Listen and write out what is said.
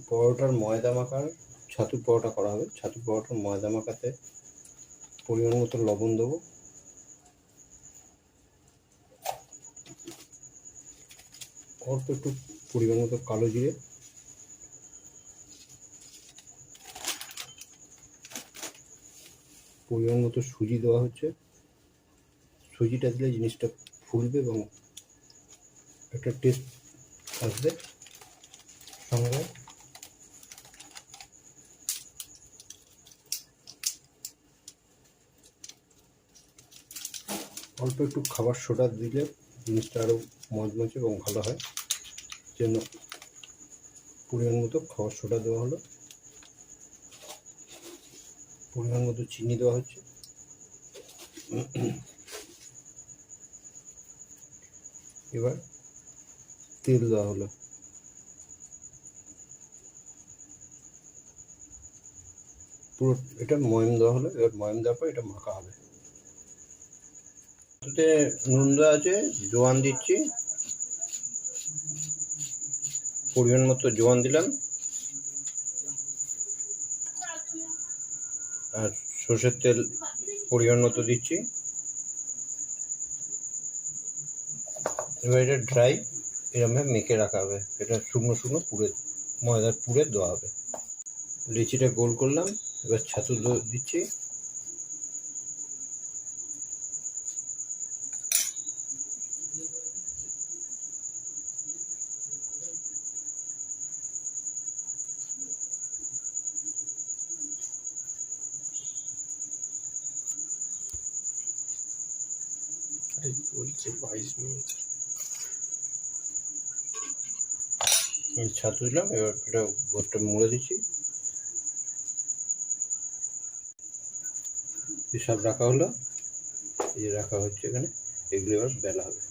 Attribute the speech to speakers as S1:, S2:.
S1: পরোটার ময়দা মাখার ছাতুর পরোটা করা হবে। ছাতুর পরোটার ময়দা মাখাতে পরিমাণ মতো লবণ দেবো, অল্প একটু পরিমাণ মতো কালো জিরে, পরিমাণ মতো সুজি দেওয়া হচ্ছে। সুজিটা দিলে জিনিসটা ফুলবে এবং একটা টেস্ট আসবে। সঙ্গে অল্প একটু খাবার সোডা দিলে জিনিসটা আরও মজমজে এবং ভালো হয়, জন্য পরিমাণ মতো খাবার সোডা দেওয়া হলো। পরিমাণ মতো চিনি দেওয়া হচ্ছে। এবার তেল দেওয়া হলো। পুরো এটা ময়ম দেওয়া হলো। এবার ময়ম দেওয়ার পর এটা মাখা হবে। এতে নুন দেওয়া আছে, জোয়ান দিচ্ছি, পরিমাণ মতো জোয়ান দিলাম, আর সর্ষের তেল পরিমাণ মতো দিচ্ছি। এবার এটা ড্রাই এরমভাবে মেখে রাখা হবে। এটা শুকনো শুকনো পুরে ময়দার পুরে দেওয়া হবে। লিচিটা গোল করলাম, এবার ছাতু দিচ্ছি।
S2: চলছে 22 মিনিট।
S1: ছাতু দিলাম, এবার এটা গোটটা মুড়ে দিচ্ছি। সব রাখা হলো, এই যে রাখা হচ্ছে এখানে। এগুলো এবার বেলা হবে।